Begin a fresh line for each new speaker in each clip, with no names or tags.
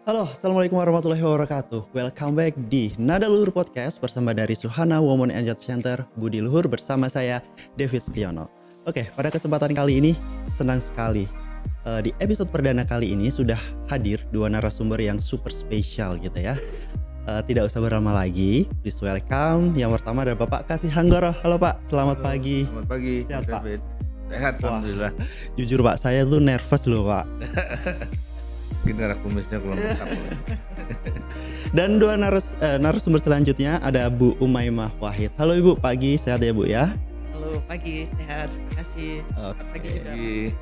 Halo, Assalamualaikum warahmatullahi wabarakatuh. Welcome back di Nada Luhur Podcast bersama dari Suhana Women and Youth Center Budi Luhur bersama saya, David Setiono. Oke, pada kesempatan kali ini senang sekali. Di episode perdana kali ini sudah hadir dua narasumber yang super spesial gitu ya. Tidak usah berlama lagi, please welcome. Yang pertama ada Bapak Kasih Hanggoro. Halo Pak, selamat pagi.
Selamat pagi,
Sehat Pak?
David. Sehat, alhamdulillah.
Jujur Pak, saya tuh nervous loh Pak.
Mungkin karena kumisnya kurang lengkap.
Dan dua narasumber selanjutnya ada Bu Umaymah Wahid. Halo Ibu, pagi, sehat ya Bu ya?
Halo, pagi, sehat. Terima kasih. Selamat pagi juga.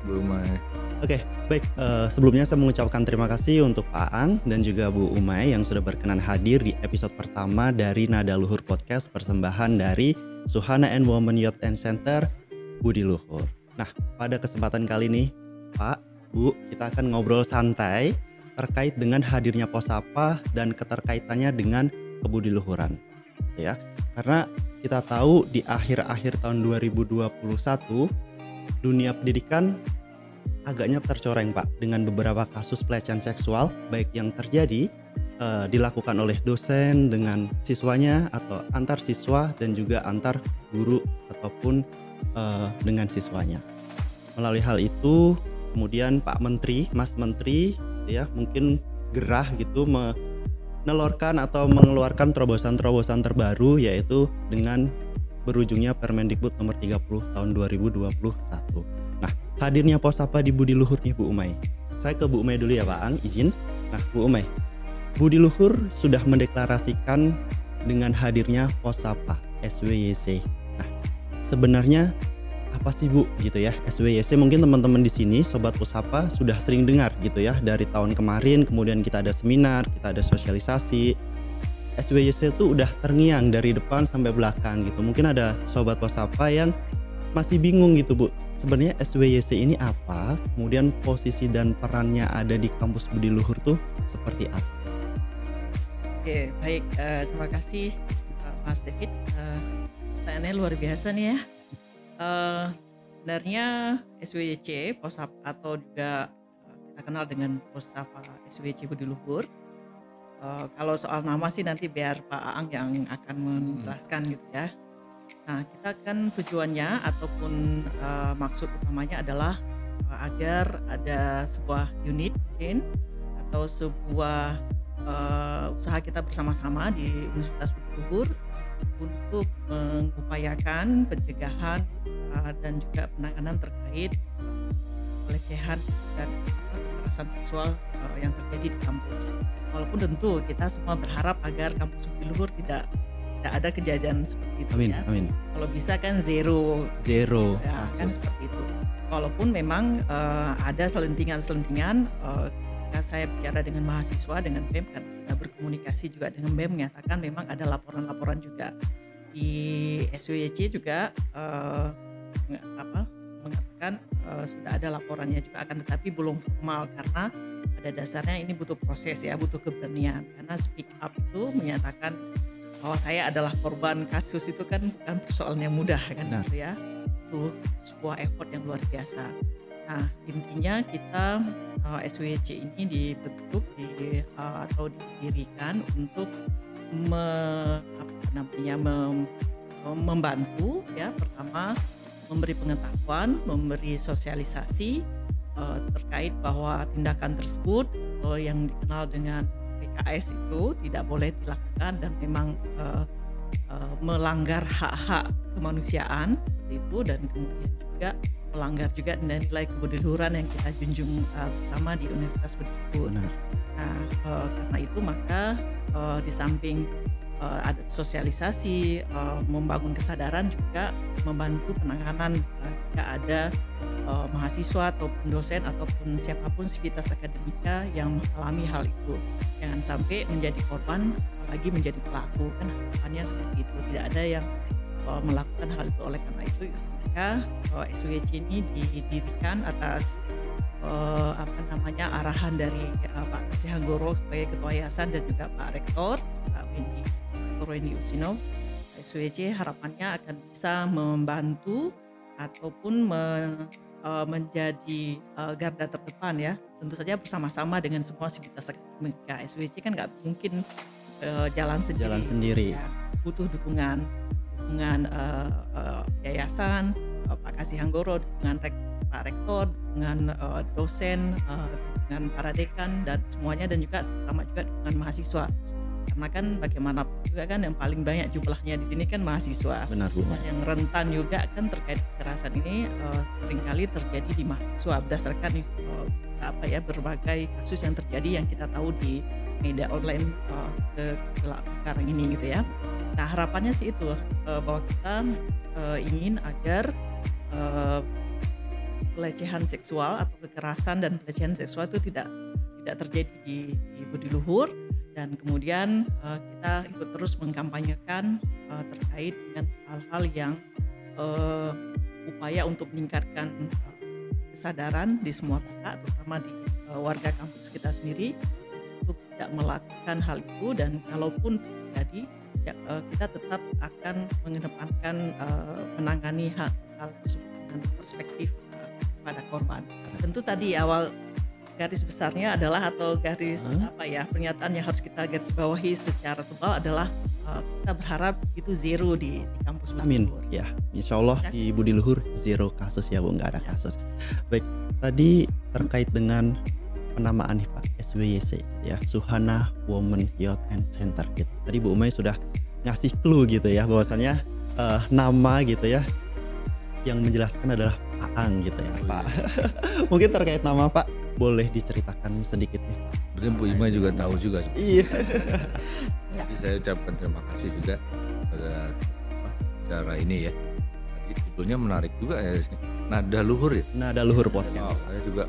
Bu Umay.
Oke, baik. Sebelumnya saya mengucapkan terima kasih untuk Pak Ang dan juga Bu Umay yang sudah berkenan hadir di episode pertama dari Nada Luhur Podcast persembahan dari Suhana and Women Youth and Center Budi Luhur. Nah, pada kesempatan kali ini, Pak, Bu, kita akan ngobrol santai terkait dengan hadirnya Posapa dan keterkaitannya dengan kebudiluhuran. Ya, karena kita tahu di akhir-akhir tahun 2021 dunia pendidikan agaknya tercoreng Pak dengan beberapa kasus pelecehan seksual baik yang terjadi dilakukan oleh dosen dengan siswanya atau antar siswa dan juga antar guru ataupun dengan siswanya. Melalui hal itu kemudian Pak Menteri, Mas Menteri ya mungkin gerah gitu menelurkan atau mengeluarkan terobosan-terobosan terbaru yaitu dengan berujungnya Permendikbud nomor 30 tahun 2021. Nah, hadirnya Posapa di Budi Luhur nih Bu Umay. Saya ke Bu Umay dulu ya Pak Ang, izin. Nah, Bu Umay, Budi Luhur sudah mendeklarasikan dengan hadirnya Posapa SWYC. Nah, sebenarnya apa sih Bu gitu ya SWYC? Mungkin teman-teman di sini Sobat Posapa sudah sering dengar gitu ya dari tahun kemarin, kemudian kita ada seminar, kita ada sosialisasi. SWYC itu udah terngiang dari depan sampai belakang gitu. Mungkin ada Sobat Posapa yang masih bingung gitu Bu, sebenarnya SWYC ini apa? Kemudian posisi dan perannya ada di kampus Budi Luhur tuh seperti apa?
Oke, baik. Terima kasih Mas David. Pertanyaannya luar biasa nih ya. Sebenarnya SWYC, Posapa atau juga kita kenal dengan Posapa SWYC Budi Luhur. Kalau soal nama sih nanti biar Pak Aang yang akan menjelaskan gitu ya. Nah, kita kan tujuannya ataupun maksud utamanya adalah agar ada sebuah unit atau sebuah usaha kita bersama-sama di Universitas Budi Luhur untuk mengupayakan pencegahan dan juga penanganan terkait pelecehan dan kekerasan seksual yang terjadi di kampus. Walaupun tentu kita semua berharap agar kampus Budi Luhur tidak ada kejadian seperti itu.
Amin,
ya.
amin.
Kalau bisa kan zero ya, kan seperti itu. Walaupun memang ada selentingan ketika saya bicara dengan mahasiswa, dengan BEM kan kita berkomunikasi juga dengan BEM menyatakan memang ada laporan-laporan juga di SWYC juga mengatakan sudah ada laporannya juga, akan tetapi belum formal karena pada dasarnya ini butuh proses ya, butuh keberanian. Karena speak up itu menyatakan bahwa saya adalah korban kasus itu kan bukan persoalan yang mudah kan gitu ya. Itu sebuah effort yang luar biasa. Nah, intinya kita SWYC ini dibentuk atau didirikan untuk membantu ya, pertama memberi pengetahuan, memberi sosialisasi terkait bahwa tindakan tersebut atau yang dikenal dengan PKS itu tidak boleh dilakukan dan memang melanggar hak-hak kemanusiaan seperti itu, dan kemudian juga melanggar juga nilai kebudiluhuran yang kita junjung bersama di Universitas Budi Luhur. Nah, karena itu maka di samping ada sosialisasi, membangun kesadaran, juga membantu penanganan jika ada mahasiswa ataupun dosen ataupun siapapun sivitas akademika yang mengalami hal itu. Jangan sampai menjadi korban, apalagi menjadi pelaku, kan harapannya seperti itu. Tidak ada yang melakukan hal itu. Oleh karena itu maka SWYC ini didirikan atas arahan dari Pak Kasih Hanggoro sebagai Ketua Yayasan dan juga Pak Rektor, Pak Wendy Usino. SWYC harapannya akan bisa membantu ataupun menjadi garda terdepan ya. Tentu saja bersama-sama dengan semua sivitas akademika. SWC kan nggak mungkin jalan sendiri.
Jalan sendiri.
Ya, butuh dukungan yayasan, Pak Kasih Hanggoro, dukungan Pak Rektor, dukungan dosen, dukungan para dekan dan semuanya, dan juga terutama juga dukungan mahasiswa. Karena kan bagaimanapun juga kan yang paling banyak jumlahnya di sini kan mahasiswa.
Benar Bu Umay.
Yang rentan juga kan terkait kekerasan ini seringkali terjadi di mahasiswa berdasarkan berbagai kasus yang terjadi yang kita tahu di media online sekarang ini gitu ya. Nah harapannya sih itu bahwa kita ingin agar pelecehan seksual atau kekerasan dan pelecehan seksual itu tidak terjadi di Budi Luhur, dan kemudian kita ikut terus mengkampanyekan terkait dengan hal-hal yang upaya untuk meningkatkan kesadaran di semua pihak, terutama di warga kampus kita sendiri untuk tidak melakukan hal itu, dan kalaupun terjadi ya, kita tetap akan mengedepankan menangani hal tersebut dengan perspektif pada korban. Tentu tadi awal garis besarnya adalah atau garis pernyataan yang harus kita garis bawahi secara tebal adalah kita berharap itu zero di kampus Budi
Amin.
Luhur.
Ya, insya Allah di Budi Luhur zero kasus ya Bu, nggak ada kasus. Baik, tadi terkait dengan penamaan nih Pak, SWYC ya, Suhana Women Youth and Center gitu. Tadi Bu Umay sudah ngasih clue gitu ya, bahwasannya nama gitu ya yang menjelaskan adalah Aang gitu ya Pak. Mungkin terkait nama Pak boleh diceritakan sedikit nih Pak.
Sebenarnya Bu Ima juga tahu juga.
Iya.
Jadi saya ucapkan terima kasih juga pada acara ini ya. Tadi judulnya menarik juga ya. Nada Luhur ya.
Nada Luhur podcast.
Saya juga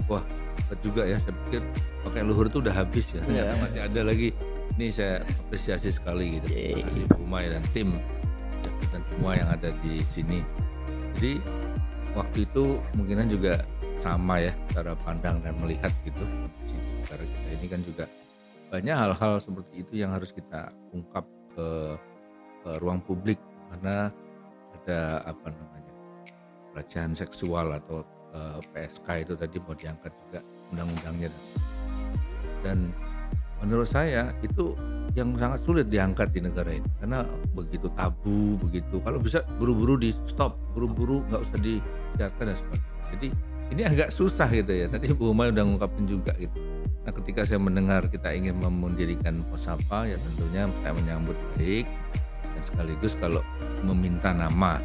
cepat juga ya. Saya pikir pakai Luhur itu udah habis ya. Ternyata masih ada lagi. Ini saya apresiasi sekali gitu. Terima kasih Bu Umay dan tim dan semua yang ada di sini. Jadi waktu itu kemungkinan juga sama ya cara pandang dan melihat gitu. Di negara kita ini kan juga banyak hal-hal seperti itu yang harus kita ungkap ke ruang publik, karena ada pelecehan seksual atau PSK itu tadi mau diangkat juga undang-undangnya, dan menurut saya itu yang sangat sulit diangkat di negara ini karena begitu tabu, begitu kalau bisa buru-buru di stop, buru-buru nggak usah disiarkan dan sebagainya. Jadi ini agak susah gitu ya. Tadi Bu Umay udah ngungkapin juga gitu. Nah ketika saya mendengar kita ingin mendirikan Posapa, ya tentunya saya menyambut baik, dan sekaligus kalau meminta nama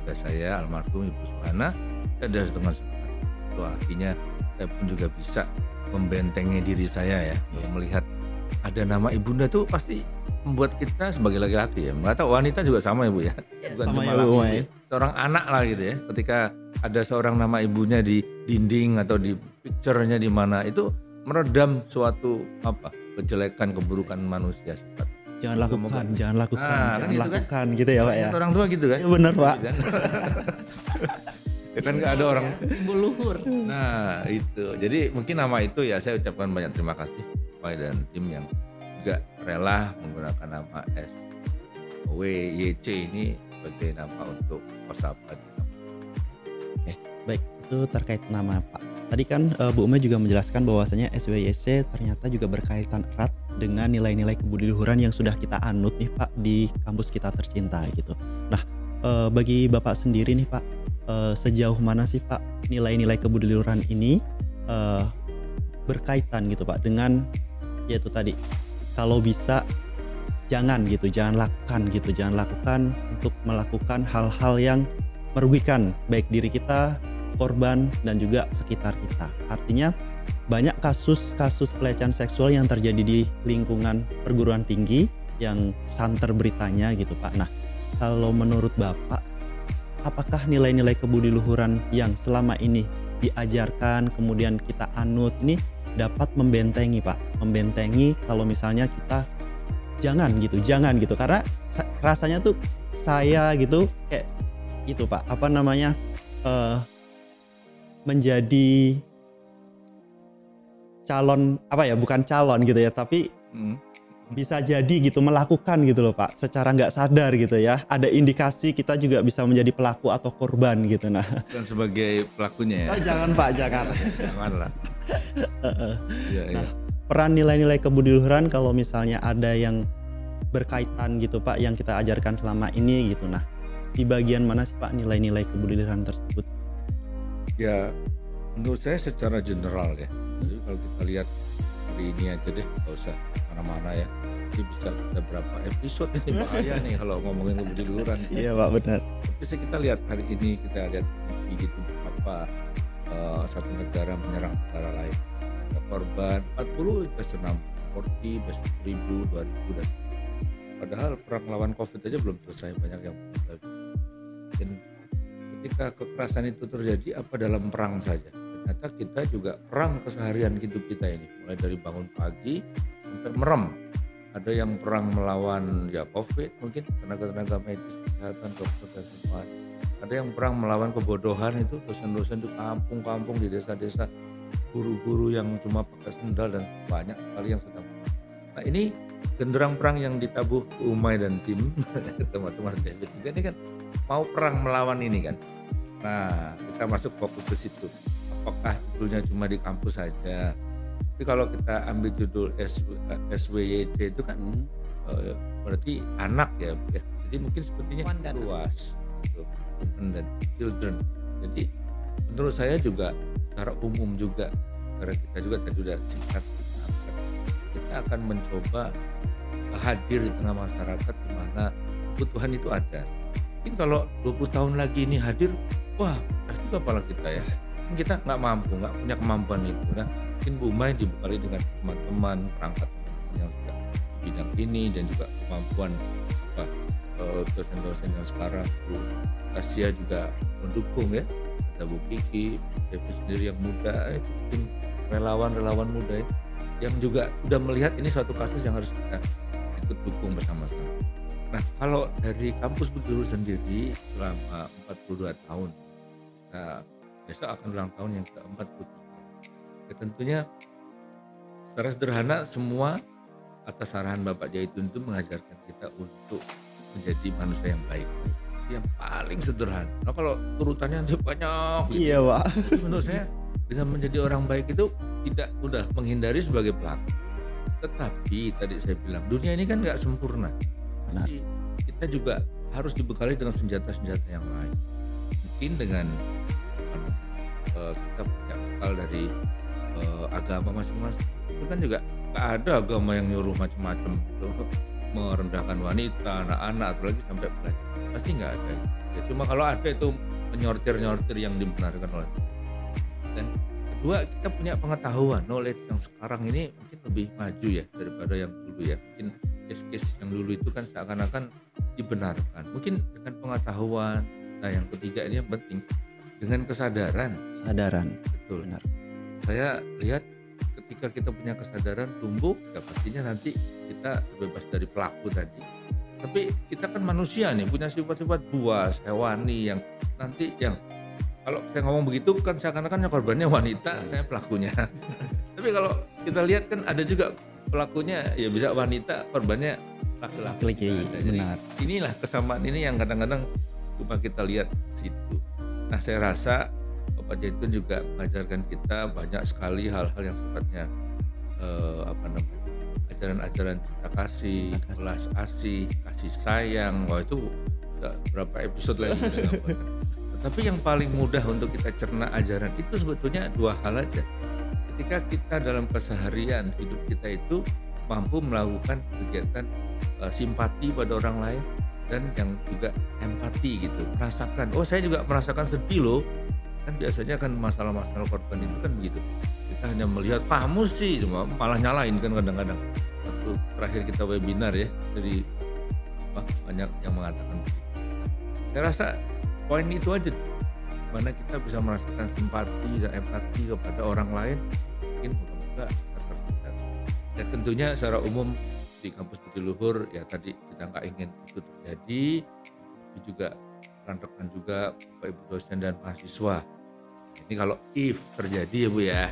juga saya almarhum Ibu Suhana, saya dengan semangat. Itu artinya saya pun juga bisa membentengi diri saya ya, melihat ada nama ibunda tuh pasti membuat kita sebagai laki-laki ya, atau wanita juga sama ya Bu ya, bukan
sama
cuma
ya,
laki,
Bu,
ya. Seorang anak lah gitu ya, ketika ada seorang nama ibunya di dinding atau di picture-nya di mana, itu meredam suatu kejelekan, keburukan manusia.
Jangan lakukan gitu ya Pak ya.
Orang tua gitu kan?
Ya, benar Pak.
Ya kan nggak ada orang
simbol luhur.
Nah itu, jadi mungkin nama itu ya saya ucapkan banyak terima kasih Pak dan tim yang juga rela menggunakan nama SWYC ini sebagai nama untuk Posapa.
Oke, baik, itu terkait nama Pak. Tadi kan Bu Umay juga menjelaskan bahwasanya SWYC ternyata juga berkaitan erat dengan nilai-nilai kebudiluhuran yang sudah kita anut nih Pak di kampus kita tercinta gitu. Nah, bagi Bapak sendiri nih Pak, sejauh mana sih Pak nilai-nilai kebudiluhuran ini berkaitan gitu Pak dengan yaitu tadi, kalau bisa jangan lakukan untuk melakukan hal-hal yang merugikan baik diri kita, korban, dan juga sekitar kita. Artinya banyak kasus-kasus pelecehan seksual yang terjadi di lingkungan perguruan tinggi yang santer beritanya gitu Pak. Nah, kalau menurut Bapak, apakah nilai-nilai kebudiluhuran yang selama ini diajarkan kemudian kita anut ini dapat membentengi Pak, membentengi kalau misalnya kita jangan gitu, karena rasanya tuh saya gitu kayak itu Pak, menjadi calon bukan calon gitu ya, tapi bisa jadi gitu melakukan gitu loh Pak, secara nggak sadar gitu ya. Ada indikasi kita juga bisa menjadi pelaku atau korban gitu. Nah,
Dan sebagai pelakunya ya.
oh, jangan Pak, jangan.
Janganlah. Ya,
Nah, peran nilai-nilai kebudiluhuran kalau misalnya ada yang berkaitan gitu Pak yang kita ajarkan selama ini gitu. Nah, di bagian mana sih Pak nilai-nilai kebudiluhuran tersebut?
Ya, menurut saya secara general ya. Jadi kalau kita lihat hari ini aja deh, nggak usah mana-mana ya. Jadi bisa berapa episode ini bahaya nih kalau ngomongin kebudiluhuran.
Iya Pak, benar.
Tapi kita lihat hari ini, kita lihat TV gitu apa satu negara menyerang negara lain. Ada korban 40, just 40, besok 1000, 2000 dan padahal perang lawan COVID aja belum selesai, banyak yang meninggal. Dan ketika kekerasan itu terjadi apa dalam perang saja, ternyata kita juga perang keseharian hidup kita ini, mulai dari bangun pagi sampai merem. Ada yang perang melawan ya COVID, mungkin tenaga-tenaga medis, kesehatan, dokter dan semua. Ada yang perang melawan kebodohan, itu dosen-dosen di kampung-kampung, di desa-desa, guru-guru yang cuma pakai sendal dan banyak sekali yang sedang. Nah ini genderang perang yang ditabuh Umay dan tim termasuk Mas David juga ini kan mau perang melawan ini kan. Nah kita masuk fokus ke situ. Apakah judulnya cuma di kampus saja? Tapi kalau kita ambil judul SWYC itu kan berarti anak ya. Jadi mungkin sepertinya luas, women dan children. Jadi menurut saya juga secara umum juga, karena kita juga tadi sudah singkat, kita akan mencoba hadir di tengah masyarakat di mana kebutuhan itu ada. Mungkin kalau 20 tahun lagi ini hadir, wah juga kepala kita ya. Kita nggak mampu, nggak punya kemampuan itu. Nah, mungkin Bu Umay dibekali dengan teman-teman, perangkat yang sudah bidang ini dan juga kemampuan dosen-dosen yang sekarang. Bu Tasya juga mendukung ya. Ada Bu Kiki, David sendiri yang muda, itu mungkin relawan-relawan muda itu yang juga sudah melihat ini suatu kasus yang harus kita ikut dukung bersama-sama. Nah, kalau dari kampus Budiluhur sendiri selama 42 tahun, nah, besok akan ulang tahun yang ke-43. Ya, tentunya secara sederhana semua atas arahan Bapak Jaitun itu mengajarkan kita untuk menjadi manusia yang baik. Itu yang paling sederhana. Nah, kalau turutannya nanti banyak.
Iya Pak.
Menurut saya dengan menjadi orang baik itu tidak mudah menghindari sebagai pelaku. Tetapi tadi saya bilang dunia ini kan nggak sempurna. Jadi kita juga harus dibekali dengan senjata-senjata yang lain. Mungkin dengan kita punya bekal dari agama masing-masing. Itu kan juga nggak ada agama yang nyuruh macam-macam gitu, merendahkan wanita, anak-anak, apalagi sampai belajar. Pasti nggak ada. Ya, cuma kalau ada itu menyortir-nyortir yang dibenarkan oleh kita. Dan kedua, kita punya pengetahuan, knowledge yang sekarang ini mungkin lebih maju ya daripada yang dulu ya. Mungkin case-case yang dulu itu kan seakan-akan dibenarkan. Mungkin dengan pengetahuan. Nah yang ketiga ini yang penting, dengan kesadaran.
Betul. Benar.
Saya lihat ketika kita punya kesadaran tumbuh, ya pastinya nanti kita bebas dari pelaku tadi. Tapi kita kan manusia nih, punya sifat-sifat buas, hewani yang nanti yang kalau saya ngomong begitu kan seakan-akan korbannya wanita, saya pelakunya. Tapi kalau kita lihat kan ada juga pelakunya ya bisa wanita, korbannya laki-laki.
Benar.
Inilah kesamaan ini yang kadang-kadang cuma kita lihat di situ. Nah saya rasa Bapak Jaitun juga mengajarkan kita banyak sekali hal-hal yang sifatnya ajaran-ajaran cinta kasih, belas asih, kasih sayang. Wah itu berapa episode lagi. Tapi yang paling mudah untuk kita cerna ajaran itu sebetulnya dua hal aja. Ketika kita dalam keseharian hidup kita itu mampu melakukan kegiatan simpati pada orang lain dan yang juga empati gitu, merasakan. Oh saya juga merasakan sedih loh. Kan biasanya kan masalah-masalah korban itu kan begitu. Kita hanya melihat kamu sih, malah nyalain kan kadang-kadang. Waktu terakhir kita webinar ya, dari banyak yang mengatakan begitu. Saya rasa poin itu aja, mana kita bisa merasakan simpati dan empati kepada orang lain, mungkin moga-moga terlibat. Dan tentunya secara umum di kampus Budiluhur ya tadi kita nggak ingin itu terjadi, tapi juga rekan-rekan juga Bapak Ibu dosen dan mahasiswa. Ini kalau if terjadi ya Bu ya,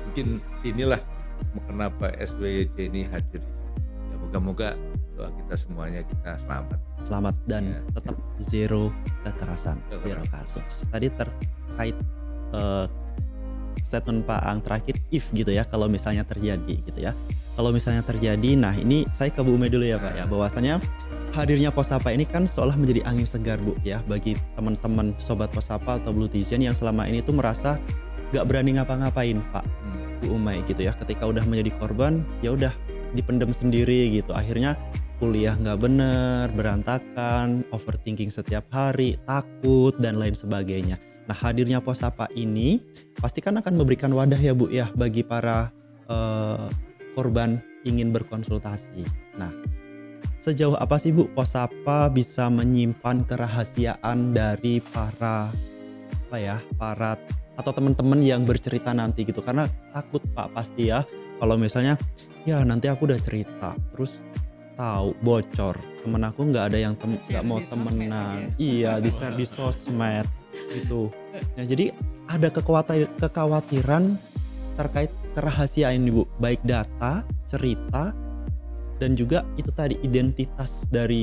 mungkin inilah kenapa SWYC ini hadir. Ya moga-moga doa kita semuanya kita
selamat dan
Ya,
tetap zero kekerasan,
Kekerasan.
zero kasus. Tadi terkait statement Pak Ang terakhir, if gitu ya, kalau misalnya terjadi gitu ya. Kalau misalnya terjadi, nah ini saya ke Bu Umay dulu ya Pak ya, bahwasanya hadirnya Posapa ini kan seolah menjadi angin segar Bu ya bagi teman-teman sobat Posapa atau Bluetician yang selama ini tuh merasa gak berani ngapa-ngapain Pak Bu Umay gitu ya. Ketika udah menjadi korban, ya udah dipendam sendiri gitu. Akhirnya kuliah nggak bener, berantakan, overthinking setiap hari, takut dan lain sebagainya. Nah, hadirnya Posapa ini pasti kan akan memberikan wadah ya Bu ya bagi para korban ingin berkonsultasi. Nah, sejauh apa sih Bu Posapa bisa menyimpan kerahasiaan dari para atau teman-teman yang bercerita nanti gitu, karena takut Pak pasti ya kalau misalnya ya nanti aku udah cerita terus tahu bocor temen aku nggak ada yang nggak mau temenan, iya di share di sosmed gitu. Nah jadi ada kekhawatiran terkait kerahasiaan ini Bu, baik data, cerita, dan juga itu tadi identitas dari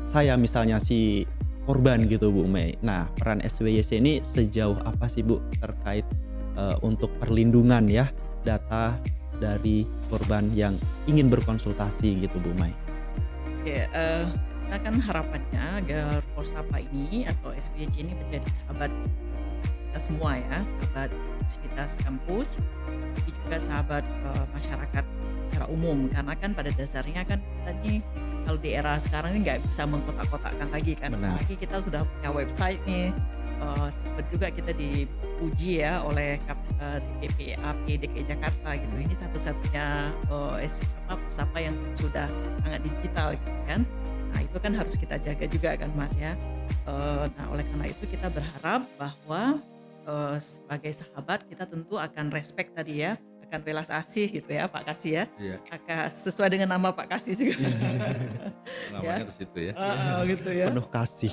saya misalnya si korban gitu Bu Umay. Nah peran SWYC ini sejauh apa sih Bu terkait untuk perlindungan ya data dari korban yang ingin berkonsultasi gitu Bu Umay?
Oke, kita kan harapannya agar Posapa ini atau SWYC ini menjadi sahabat kita semua ya, sahabat aktivitas kampus, tapi juga sahabat masyarakat secara umum, karena kan pada dasarnya kan kita nih kalau di era sekarang ini nggak bisa mengkotak-kotakkan lagi kan.
Benar.
Apalagi kita sudah punya website nih, sempat juga kita dipuji ya oleh DPAP DKI Jakarta gitu. Ini satu-satunya Posapa yang sudah sangat digital gitu kan. Nah itu kan harus kita jaga juga kan Mas ya. Nah oleh karena itu kita berharap bahwa sebagai sahabat kita tentu akan respect tadi ya, akan welas asih gitu ya Pak Kasih ya.
Iya.
Akan sesuai dengan nama Pak Kasih juga.
Namanya ke situ ya.
Gitu ya.
Penuh kasih.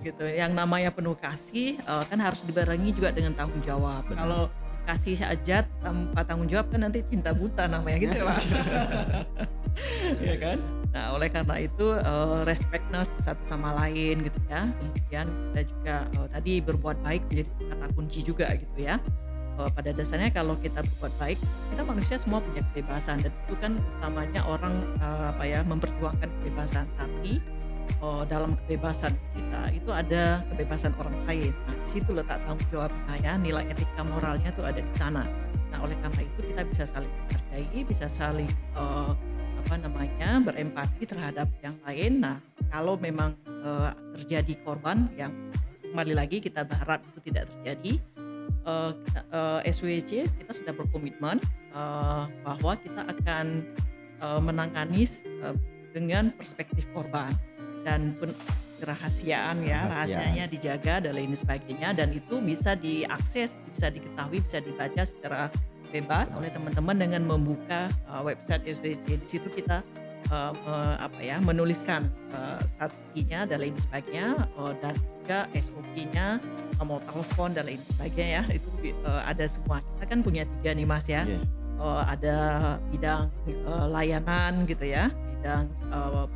Gitu. Yang namanya penuh kasih kan harus dibarengi juga dengan tanggung jawab.
Benar.
Kalau kasih saja tanpa tanggung jawab kan nanti cinta buta namanya gitu Pak. Ya kan? Nah oleh karena itu respectness satu sama lain gitu ya. Kemudian kita juga tadi berbuat baik menjadi kata kunci juga gitu ya. Pada dasarnya kalau kita berbuat baik, kita manusia semua punya kebebasan, dan itu kan utamanya orang memperjuangkan kebebasan. Tapi dalam kebebasan kita itu ada kebebasan orang lain. Nah, di situ letak tanggung jawabnya ya, nilai etika moralnya itu ada di sana. Nah, oleh karena itu kita bisa saling menghargai, bisa saling berempati terhadap yang lain. Nah, kalau memang terjadi korban yang kembali lagi kita berharap itu tidak terjadi. SWYC kita sudah berkomitmen bahwa kita akan menangani dengan perspektif korban dan kerahasiaan ya, rahasianya dijaga dan lain sebagainya, dan itu bisa diakses, bisa diketahui, bisa dibaca secara bebas oleh teman-teman dengan membuka website SWYC. Di situ kita menuliskan strateginya dan lain sebagainya, dan juga SOP-nya, nomor telepon dan lain sebagainya ya, itu ada semua. Kita kan punya 3 nih Mas ya.
Yeah.
Ada bidang layanan gitu ya, bidang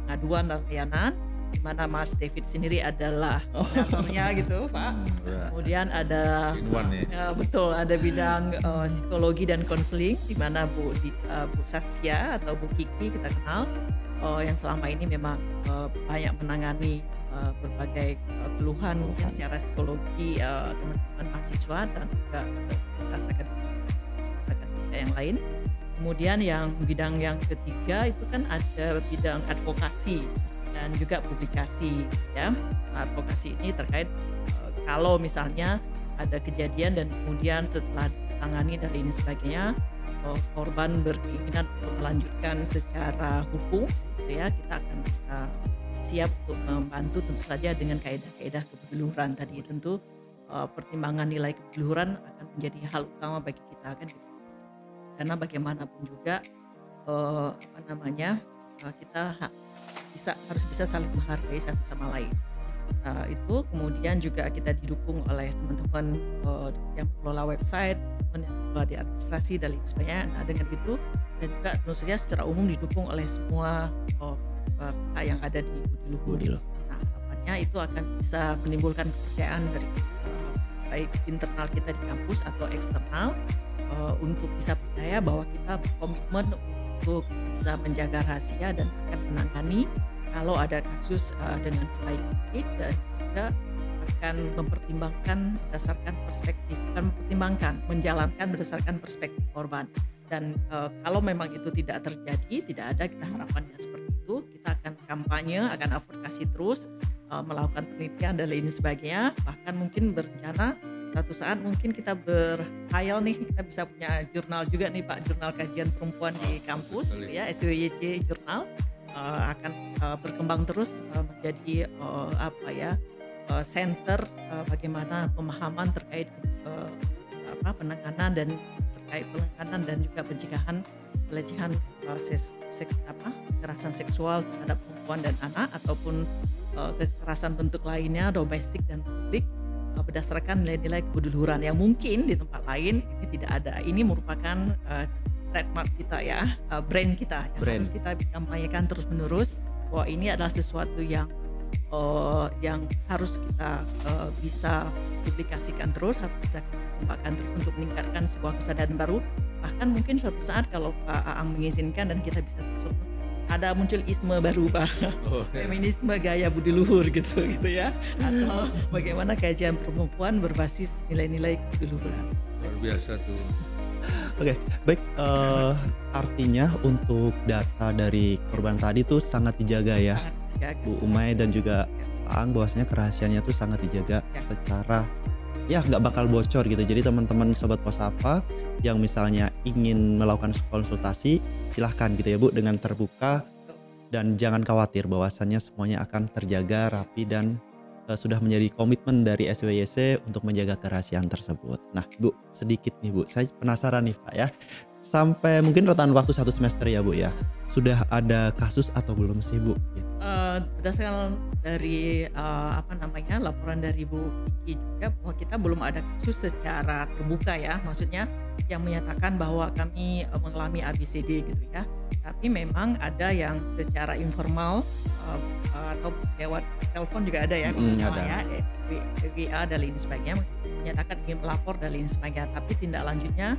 pengaduan dan layanan, di mana Mas David sendiri adalah koordinatornya gitu Pak. Kemudian ada betul, ada bidang psikologi dan konseling, di mana Bu Saskia atau Bu Kiki kita kenal, yang selama ini memang banyak menangani berbagai keluhan mungkin secara psikologi teman-teman mahasiswa dan juga rasakan yang lain. Kemudian yang bidang yang ketiga itu kan ada bidang advokasi dan juga publikasi ya. Advokasi ini terkait kalau misalnya ada kejadian dan kemudian setelah ditangani dan ini sebagainya, korban berkeinginan untuk melanjutkan secara hukum gitu ya, kita akan siap untuk membantu tentu saja dengan kaedah-kaedah kepeluhuran tadi. Tentu pertimbangan nilai kepeluhuran akan menjadi hal utama bagi kita kan gitu. Karena bagaimanapun juga kita harus bisa saling menghargai satu sama lain. Itu kemudian juga kita didukung oleh teman-teman yang mengelola website, teman yang mengelola di administrasi dan lain sebagainya. Nah dengan itu dan juga tentu saja secara umum didukung oleh semua pihak yang ada di Budi Luhur. Nah, harapannya itu akan bisa menimbulkan kepercayaan dari baik internal kita di kampus atau eksternal untuk bisa percaya bahwa kita berkomitmen untuk bisa menjaga rahasia dan akan menangani kalau ada kasus dengan sebaik mungkin, dan juga akan menjalankan berdasarkan perspektif korban. Dan kalau memang itu tidak terjadi, tidak ada kita harapannya seperti itu, kita akan kampanye, akan advokasi terus, melakukan penelitian dan lain sebagainya. Bahkan mungkin berencana suatu saat mungkin kita berkhayal nih, kita bisa punya jurnal juga nih Pak, jurnal kajian perempuan di kampus, ya, SWYC Jurnal akan berkembang terus menjadi center bagaimana pemahaman terkait penanganan dan juga pencegahan pelecehan kekerasan seksual terhadap perempuan dan anak, ataupun kekerasan bentuk lainnya domestik dan publik berdasarkan nilai-nilai kebudiluhuran yang mungkin di tempat lain ini tidak ada. Ini merupakan trademark kita ya, brand kita yang harus kita kampanyekan terus-menerus, bahwa ini adalah sesuatu yang harus kita bisa publikasikan terus, harus bisa kembangkan terus untuk meningkatkan sebuah kesadaran baru. Bahkan mungkin suatu saat kalau Pak Aang mengizinkan dan kita bisa terus, ada muncul isme baru Pak, feminisme gaya budi luhur gitu ya, atau bagaimana kajian perempuan berbasis nilai-nilai kebudiluhuran.
Luar biasa tuh.
Oke, baik. Artinya untuk data dari korban tadi tuh sangat dijaga ya, Bu Umay dan juga Pak Aang, bahwasanya kerahasiaannya tuh sangat dijaga secara nggak bakal bocor gitu. Jadi teman-teman sobat Posapa yang misalnya ingin melakukan konsultasi, silahkan gitu ya Bu, dengan terbuka, dan jangan khawatir bahwasannya semuanya akan terjaga rapi dan sudah menjadi komitmen dari SWYC untuk menjaga kerahasiaan tersebut. Nah Bu, sedikit nih Bu, saya penasaran nih Pak ya, sampai mungkin rentan waktu 1 semester ya Bu ya, sudah ada kasus atau belum sih Bu? Gitu.
Berdasarkan dari laporan dari Bu Kiki juga, bahwa kita belum ada kasus secara terbuka ya, maksudnya yang menyatakan bahwa kami mengalami ABCD gitu ya. Tapi memang ada yang secara informal atau lewat telepon juga ada ya, WA dan lain sebagainya, menyatakan ingin melapor dan lain sebagainya. Tapi tindak lanjutnya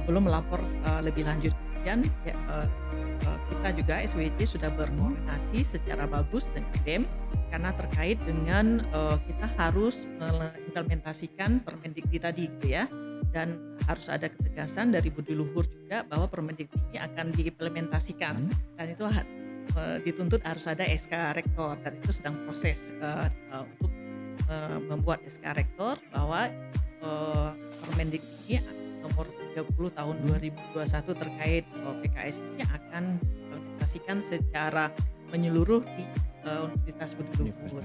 belum melapor lebih lanjut. Kemudian kita juga SWYC sudah berkoordinasi secara bagus dengan BEM, karena terkait dengan kita harus mengimplementasikan Permendikti tadi gitu ya, dan harus ada ketegasan dari Budi Luhur juga bahwa Permendikti ini akan diimplementasikan, dan itu dituntut harus ada SK Rektor, dan itu sedang proses untuk membuat SK Rektor bahwa Permendikti ini nomor 30 tahun 2021 terkait PKS ini akan diimplementasikan secara menyeluruh di Universitas Budi Luhur.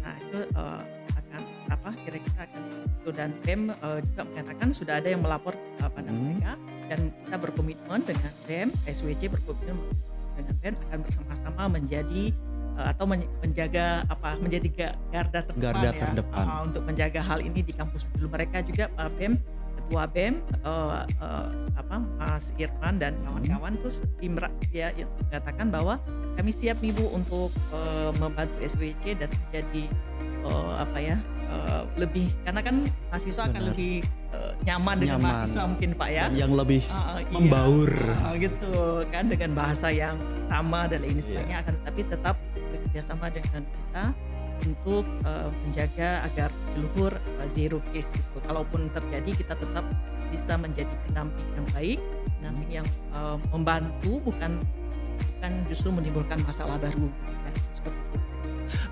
Nah itu akan kira-kira akan itu, dan BEM juga menyatakan sudah ada yang melapor pada mereka, dan kita berkomitmen dengan BEM, SWYC berkomitmen dengan BEM akan bersama-sama menjadi atau menjaga menjadi garda terdepan untuk menjaga hal ini di kampus dulu. Mereka juga BEM, Ketua BEM Mas Irman dan kawan-kawan tuh mengatakan bahwa kami siap nih Bu untuk membantu SWYC dan menjadi lebih, karena kan mahasiswa akan lebih nyaman dengan mahasiswa mungkin Pak ya,
yang lebih membaur
gitu kan, dengan bahasa yang sama dan lain sebagainya, akan tapi tetap bekerjasama dengan kita untuk menjaga agar luhur zero case gitu. Kalaupun terjadi, kita tetap bisa menjadi pendamping yang baik, pendamping yang membantu, bukan justru menimbulkan masalah baru ya, seperti itu.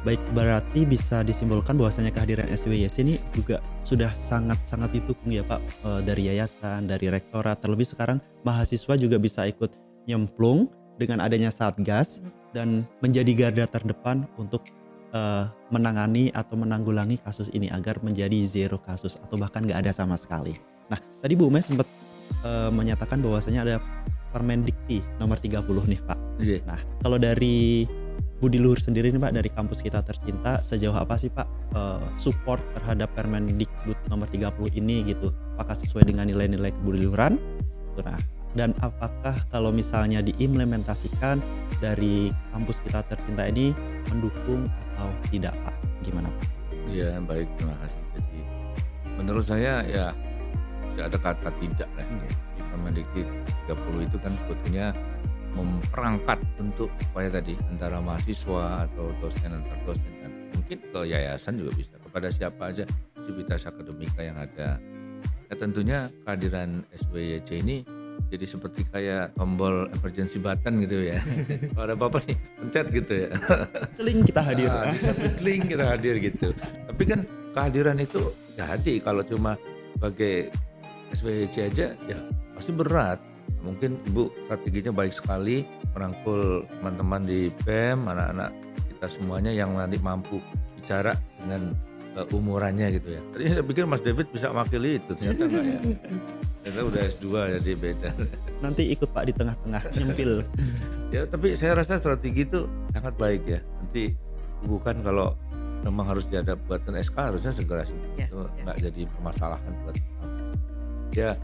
Baik, berarti bisa disimpulkan bahwasanya kehadiran SWYC ini juga sudah sangat-sangat didukung ya Pak, dari yayasan, dari rektorat, terlebih sekarang mahasiswa juga bisa ikut nyemplung dengan adanya Satgas dan menjadi garda terdepan untuk menangani atau menanggulangi kasus ini agar menjadi zero kasus atau bahkan nggak ada sama sekali. Nah, tadi Bu Umay sempat menyatakan bahwasanya ada Permendikti nomor 30 nih Pak. Nah, kalau dari Budi Luhur sendiri nih Pak, dari kampus kita tercinta, sejauh apa sih Pak support terhadap Permendikbud nomor 30 ini gitu? Apakah sesuai dengan nilai-nilai kebudiluhuran? Nah, Dan apakah kalau misalnya diimplementasikan dari kampus kita tercinta ini mendukung atau tidak Pak? Gimana Pak?
Iya baik, terima kasih. Jadi menurut saya ya tidak ada kata tidak lah. Di Permendikti 30 itu kan sebetulnya memperangkat untuk supaya tadi antara mahasiswa atau dosen antar dosen dan mungkin ke yayasan juga bisa, kepada siapa aja sivitas akademika yang ada. Ya tentunya kehadiran SWYC ini jadi seperti kayak tombol emergency button gitu ya. Kalau ada apa-apa nih, pencet gitu ya.
Celing kita hadir.
Bisa klik kita hadir gitu. Tapi kan kehadiran itu jadi kalau cuma sebagai SWYC aja ya pasti berat. Mungkin Ibu strateginya baik sekali merangkul teman-teman di BEM, anak-anak kita semuanya yang nanti mampu bicara dengan umurannya gitu ya. Tadinya saya pikir Mas David bisa mewakili itu, ternyata enggak ya. Ternyata udah S2 jadi beda.
Nanti ikut Pak di tengah-tengah nyempil.
Ya tapi saya rasa strategi itu sangat baik ya. Nanti bukan kalau memang harus buatkan SK harusnya segera sih.
Ya,
Itu enggak jadi permasalahan buat kami. Ya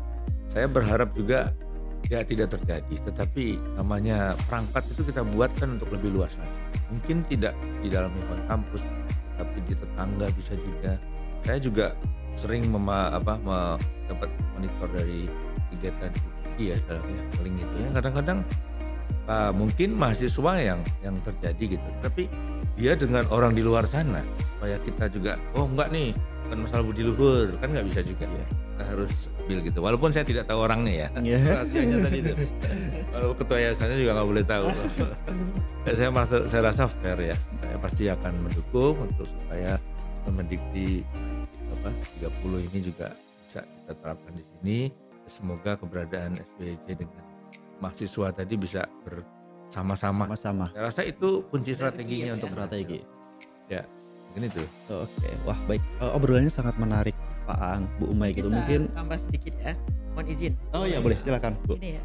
saya berharap juga ya tidak terjadi, tetapi namanya perangkat itu kita buatkan untuk lebih luas lagi. Mungkin tidak di dalam lingkungan kampus, tapi di tetangga bisa juga. Saya juga sering dapat monitor dari kegiatan UPI ya dalam link itu ya. Kadang-kadang mungkin mahasiswa yang terjadi gitu, tapi dia dengan orang di luar sana supaya kita juga enggak nih bukan masalah budi luhur, kan nggak bisa juga ya. Kita harus ambil gitu, walaupun saya tidak tahu orangnya ya. Rahasianya tadi itu. Kalau ketua yayasannya juga nggak boleh tahu. Saya rasa fair ya. Saya pasti akan mendukung untuk supaya Permendikti 30 ini juga bisa kita terapkan di sini. Semoga keberadaan SWYC dengan mahasiswa tadi bisa bersama-sama. Saya rasa itu kunci strateginya untuk
strategi.
Ya, mungkin itu.
Oke, wah baik. Obrolannya sangat menarik Pak Aang, Bu Umay gitu. Mungkin
tambah sedikit ya, mohon izin.
Oh iya boleh, silakan Bu.
Ini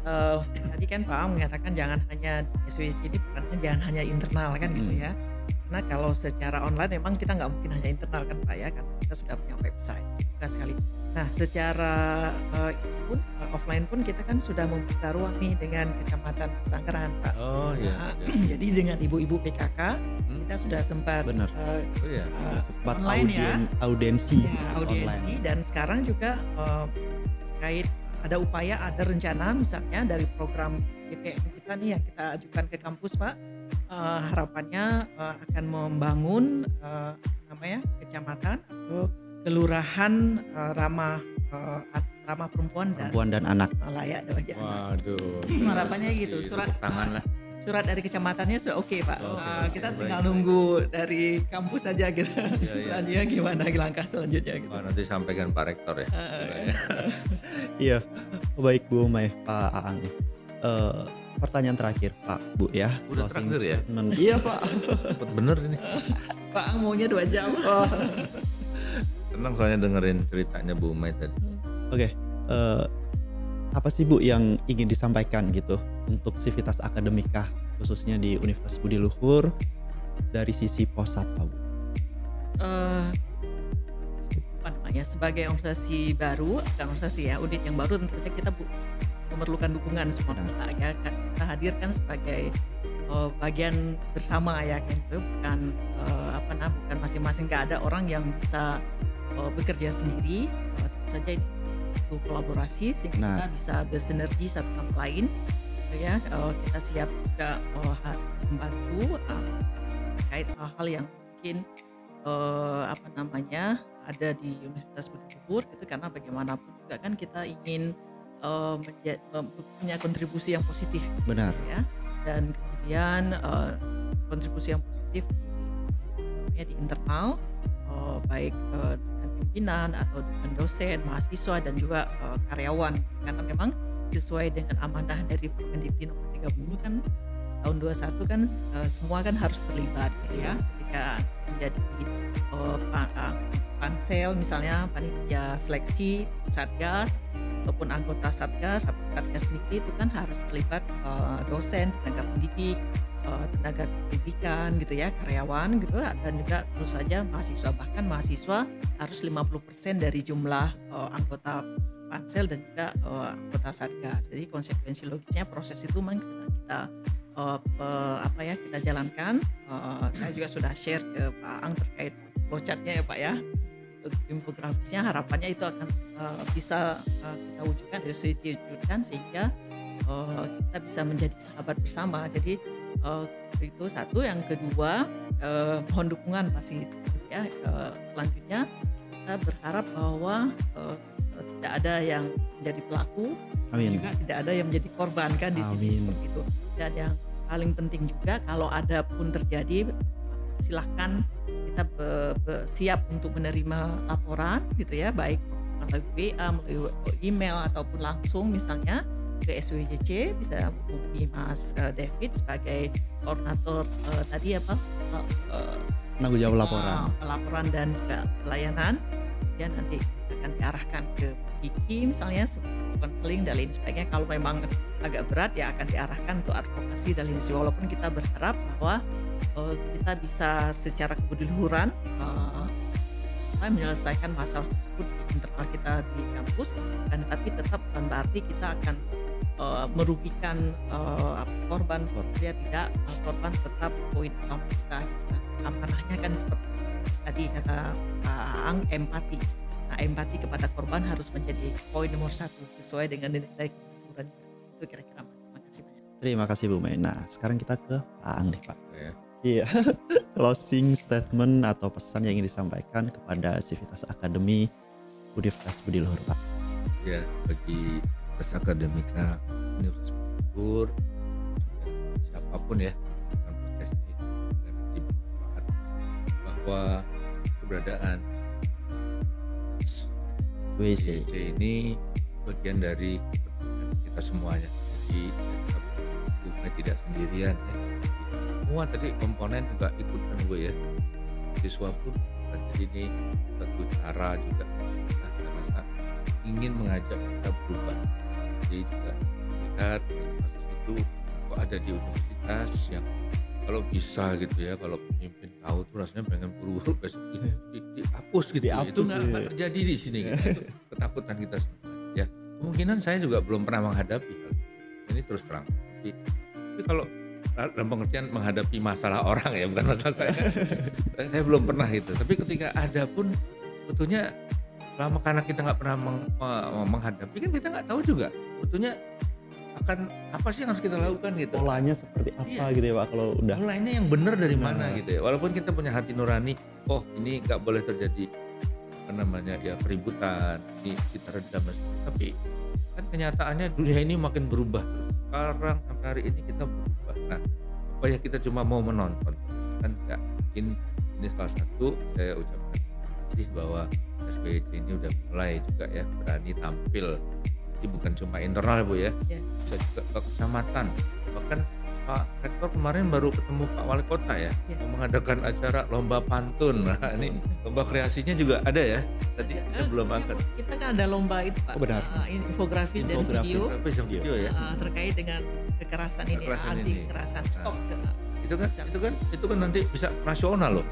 tadi kan Pak Aang mengatakan jangan hanya SWYC ini bukan jangan hanya internal kan gitu ya. Karena kalau secara online memang kita nggak mungkin hanya internal kan Pak ya, karena kita sudah punya website juga sekali. Nah secara offline pun kita kan sudah membuka ruang nih dengan Kecamatan Sangkaran Pak.
Oh iya.
Nah, jadi dengan ibu-ibu PKK kita sudah sempat
sempat
online
audiensi
online. Dan sekarang juga terkait ada upaya, ada rencana misalnya dari program PPN kita nih yang kita ajukan ke kampus Pak. Harapannya akan membangun kecamatan atau kelurahan ramah perempuan
dan anak.
Layak bagi anak.
Waduh.
Harapannya gitu. Surat dari kecamatannya sudah oke Pak. Kita tinggal
baik.
Nunggu dari kampus saja gitu. Selanjutnya gimana langkah selanjutnya gitu.
Nanti sampaikan Pak Rektor ya.
Iya, baik Bu Umay, Pak Aang. Pertanyaan terakhir Pak, Bu ya.
Udah terakhir ya?
Iya Pak.
Cepet bener ini.
Pak Aang maunya 2 jam.
Tenang soalnya dengerin ceritanya Bu Umay tadi.
Oke, apa sih Bu yang ingin disampaikan gitu untuk sivitas akademika khususnya di Universitas Budi Luhur dari sisi POSAP Pak Bu?
Sebagai organisasi baru, bukan organisasi ya, unit yang baru tentunya kita memerlukan dukungan semua pihak ya. Kita hadirkan sebagai bagian bersama ya kan, itu bukan bukan masing-masing, nggak ada orang yang bisa bekerja sendiri. Tentu saja ini butuh kolaborasi sehingga kita bisa bersinergi satu sama lain ya. Kita siap juga membantu terkait hal-hal yang mungkin ada di Universitas Budi Luhur itu, karena bagaimanapun juga kan kita ingin punya kontribusi yang positif.
Benar
ya. Dan kemudian kontribusi yang positif di internal, baik dengan pimpinan atau dengan dosen, mahasiswa dan juga karyawan, karena memang sesuai dengan amanah dari Permendikti nomor 30 kan tahun 21 kan semua kan harus terlibat gitu ya. Ketika menjadi pansel misalnya, panitia seleksi Satgas ataupun anggota Satgas atau Satgas sendiri itu kan harus terlibat dosen, tenaga pendidik, tenaga pendidikan gitu ya, karyawan gitu, dan juga tentu saja mahasiswa, bahkan mahasiswa harus 50% dari jumlah anggota pansel dan juga anggota satgas. Jadi konsekuensi logisnya proses itu memang sedang kita kita jalankan. Saya juga sudah share ke Pak Aang terkait flowchartnya ya Pak ya. Untuk infografisnya harapannya itu akan bisa kita wujudkan, wujudkan sehingga kita bisa menjadi sahabat bersama. Jadi itu satu. Yang kedua, mohon dukungan pasti ya. Selanjutnya kita berharap bahwa tidak ada yang menjadi pelaku,
Amin.
juga tidak ada yang menjadi korban kan di sini seperti itu. Dan yang paling penting juga kalau ada pun terjadi, silahkan kita siap untuk menerima laporan gitu ya, baik melalui WA, melalui email ataupun langsung misalnya ke SWJC, bisa menghubungi Mas David sebagai koordinator tadi
Penanggung jawab laporan.
Laporan dan juga pelayanan. Kemudian nanti akan diarahkan ke Kiki misalnya, konseling dan lain sebagainya. Kalau memang agak berat ya akan diarahkan untuk advokasi dan lain sebagainya. Walaupun kita berharap bahwa kita bisa secara kebudiluhuran menyelesaikan masalah tersebut di internal kita di kampus, dan tapi tetap bukan berarti kita akan merugikan korban. Dia tidak, korban tetap poin utama kita. Amanahnya kan seperti tadi kata Pak Aang, empati. Nah, empati kepada korban harus menjadi poin nomor 1 sesuai dengan nilai kebudiluhuran. Itu kira-kira Mas. Makasih banyak.
Terima kasih Bu Mai. Nah, sekarang kita ke Pak Aang deh Pak.
Ya.
Iya, closing statement atau pesan yang ingin disampaikan kepada Civitas Akademi Universitas Budi Luhur Pak.
Ya, bagi Civitas Akademika Universitas Budi Luhur, siapapun ya dalam podcast ini, nanti bermanfaat bahwa keberadaan
SWC
ini bagian dari kepentingan kita semuanya. Jadi kita tidak sendirian ya. Semua tadi komponen juga ikutkan gue ya, siswa pun ikutan. Jadi ini satu cara juga kita rasa ingin mengajak kita berubah. Jadi juga lihat kasus itu kok ada di universitas yang kalau bisa gitu ya, kalau pemimpin tahu tuh rasanya pengen buru-buru besok dihapus gitu. Itu nggak terjadi di sini gitu. Itu ketakutan kita semua ya. Kemungkinan saya juga belum pernah menghadapi hal ini, terus terang. Tapi kalau dalam pengertian menghadapi masalah orang ya, bukan masalah saya. Saya belum pernah itu. Tapi ketika ada pun sebetulnya selama karena kita nggak pernah menghadapi, kan kita nggak tahu juga sebetulnya akan apa sih yang harus kita lakukan gitu.
Polanya seperti apa gitu ya Pak kalau udah.
Mulainya yang benar dari mana gitu ya. Walaupun kita punya hati nurani, oh ini nggak boleh terjadi keributan, ini kita redam, tapi kan kenyataannya dunia ini makin berubah terus. Sekarang sampai hari ini kita berubah. Nah, apa ya kita cuma mau menonton terus kan nggak mungkin. Ini salah satu saya ucapkan terima kasih bahwa SWC ini udah mulai juga ya berani tampil. Jadi bukan cuma internal Bu ya, bisa juga ke kecamatan. Bahkan Pak Rektor kemarin baru ketemu Pak Wali Kota ya, mau mengadakan acara lomba pantun. Nah ini lomba kreasinya juga ada ya. Tadi kita belum angkat.
Kita kan ada lomba itu Pak, infografis dan video
ya.
Terkait dengan kekerasan ini, anti kekerasan, stop.
Itu kan nanti bisa nasional loh.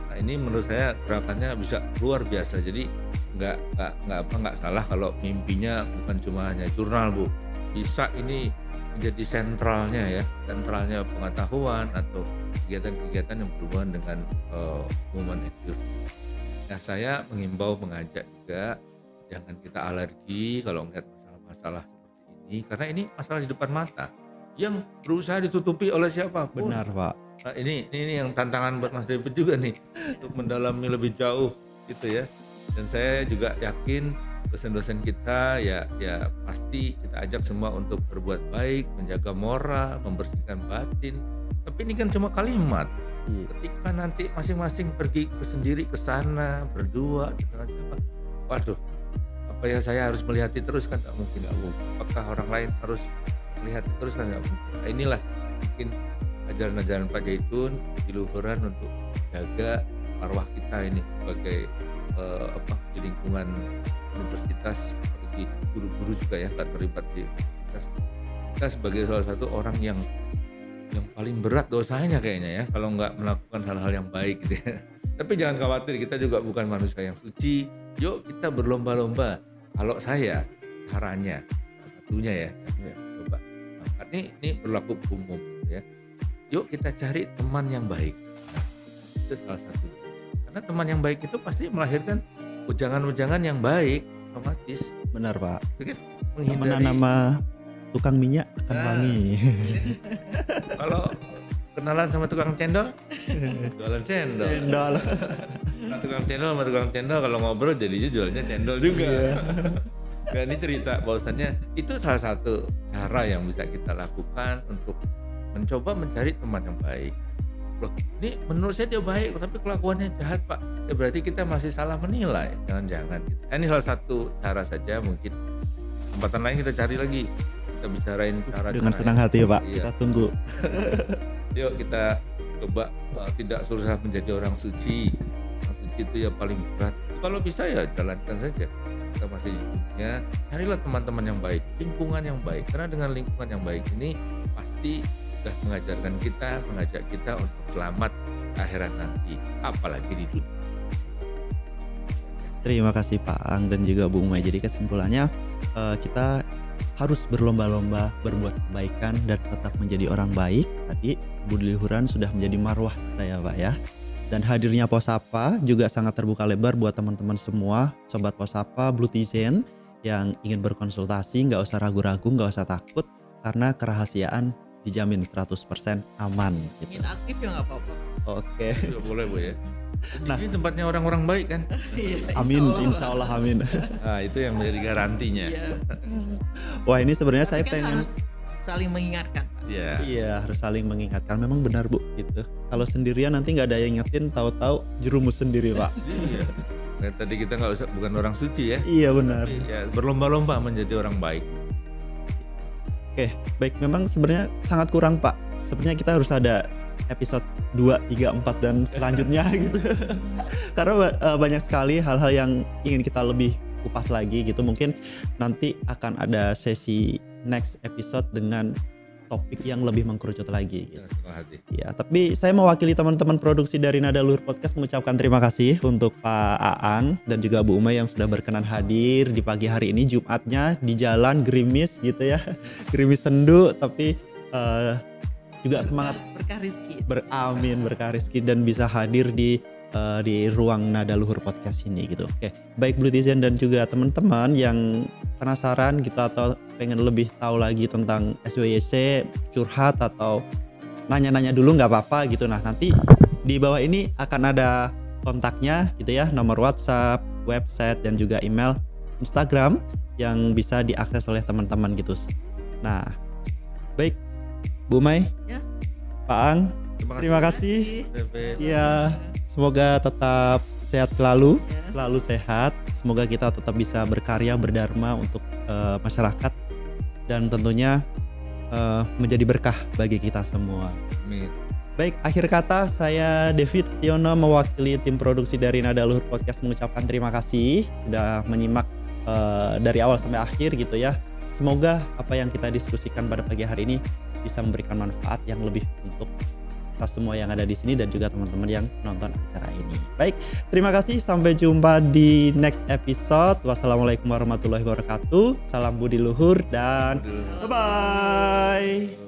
Nah ini menurut saya gerakannya bisa luar biasa. Jadi nggak salah kalau mimpinya bukan cuma hanya jurnal Bu. Bisa ini menjadi sentralnya pengetahuan atau kegiatan-kegiatan yang berhubungan dengan human activity. Nah saya mengajak juga jangan kita alergi kalau melihat masalah-masalah seperti ini, karena ini masalah di depan mata yang berusaha ditutupi oleh siapapun.
Benar Pak.
Nah, ini yang tantangan buat Mas David juga nih untuk mendalami lebih jauh gitu ya. Dan saya juga yakin dosen-dosen kita ya pasti kita ajak semua untuk berbuat baik, menjaga moral, membersihkan batin. Tapi ini kan cuma kalimat. Ketika nanti masing-masing pergi sendiri ke sana berdua dengan siapa, waduh, apa ya saya harus melihat terus kan nggak mungkin. Apakah orang lain harus melihat terus kan nggak mungkin. Nah, inilah mungkin ajaran-ajaran Pak Zaitun di luhuran untuk jaga marwah kita ini sebagai di lingkungan universitas, seperti guru-guru juga ya nggak terlibat di universitas. Kita sebagai salah satu orang yang paling berat dosanya kayaknya ya kalau nggak melakukan hal-hal yang baik gitu ya. Tapi jangan khawatir, kita juga bukan manusia yang suci. Yuk kita berlomba-lomba. Kalau saya caranya, salah satunya ya, coba angkat ini berlaku umum ya. Yuk kita cari teman yang baik. Nah, itu salah satu. Karena teman yang baik itu pasti melahirkan ujangan-ujangan yang baik otomatis.
Benar Pak.
Mungkin menghindari
Nama tukang minyak akan wangi.
Kalau kenalan sama tukang cendol, jualan cendol. Nah, tukang cendol sama tukang cendol kalau ngobrol jadinya jualnya cendol juga. Nah, ini cerita bahwasannya itu salah satu cara yang bisa kita lakukan untuk mencoba mencari teman yang baik. Loh, ini menurut saya dia baik tapi kelakuannya jahat Pak. Ya berarti kita masih salah menilai. Jangan-jangan gitu. Ini salah satu cara saja, mungkin kesempatan lain kita cari lagi. Kita bicarain cara
dengan senang hati Pak. Iya. Kita tunggu.
Yuk kita coba tidak susah menjadi orang suci. Orang suci itu ya paling berat. Kalau bisa ya jalankan saja. Kita masih di dunia, carilah teman-teman yang baik, lingkungan yang baik. Karena dengan lingkungan yang baik ini pasti sudah mengajarkan kita, mengajak kita untuk selamat akhirat nanti, apalagi di dunia.
Terima kasih Pak Ang dan juga Bu Umay. Jadi kesimpulannya kita harus berlomba-lomba berbuat kebaikan dan tetap menjadi orang baik. Tadi Budi Luhuran sudah menjadi marwah kita ya Pak ya. Dan hadirnya Posapa juga sangat terbuka lebar buat teman-teman semua, Sobat Posapa, Blutizen yang ingin berkonsultasi, nggak usah ragu-ragu, nggak usah takut, karena kerahasiaan dijamin 100% aman. Gitu.
Ingin aktif ya nggak apa-apa.
Oke.
Tidak boleh Bu ya. Nah, ini tempatnya orang-orang baik kan?
Amin, insya Allah amin.
Nah, itu yang menjadi garantinya.
Wah ini sebenarnya saya
kan
pengen
harus saling mengingatkan.
Iya harus saling mengingatkan. Memang benar Bu gitu. Kalau sendirian nanti nggak ada yang ingetin, tahu-tahu jerumus sendiri Pak.
Iya. Nah, tadi kita nggak usah, bukan orang suci ya.
Iya benar.
Ya, berlomba-lomba menjadi orang baik.
Oke, baik. Memang sebenarnya sangat kurang Pak. Sebenarnya kita harus ada episode 2, 3, 4 dan selanjutnya gitu. Karena banyak sekali hal-hal yang ingin kita lebih kupas lagi gitu. Mungkin nanti akan ada sesi next episode dengan topik yang lebih mengkerucut lagi gitu. Ya, tapi saya mewakili teman-teman produksi dari Nada Luhur Podcast mengucapkan terima kasih untuk Pak Aang dan juga Bu Umay yang sudah berkenan hadir di pagi hari ini, Jumatnya di jalan gerimis gitu ya. Gerimis sendu tapi juga semangat
berkah rezeki.
Beramin berkah rezeki dan bisa hadir di ruang Nada Luhur Podcast ini gitu. Oke, baik Blutizen dan juga teman-teman yang penasaran gitu atau pengen lebih tahu lagi tentang SWYC, curhat atau nanya-nanya dulu nggak apa-apa gitu. Nah nanti di bawah ini akan ada kontaknya gitu ya, nomor WhatsApp, website dan juga email Instagram yang bisa diakses oleh teman-teman gitu. Nah baik Bu May,
ya.
Pak Ang, terima kasih. Ya, semoga tetap sehat selalu, selalu sehat. Semoga kita tetap bisa berkarya, berdharma untuk masyarakat dan tentunya menjadi berkah bagi kita semua.
Amin.
Baik, akhir kata saya David Setiono mewakili tim produksi dari Nada Luhur Podcast mengucapkan terima kasih sudah menyimak dari awal sampai akhir gitu ya. Semoga apa yang kita diskusikan pada pagi hari ini bisa memberikan manfaat yang lebih untuk kita semua yang ada di sini dan juga teman-teman yang nonton acara ini. Baik, terima kasih. Sampai jumpa di next episode. Wassalamualaikum warahmatullahi wabarakatuh. Salam Budi Luhur dan bye-bye.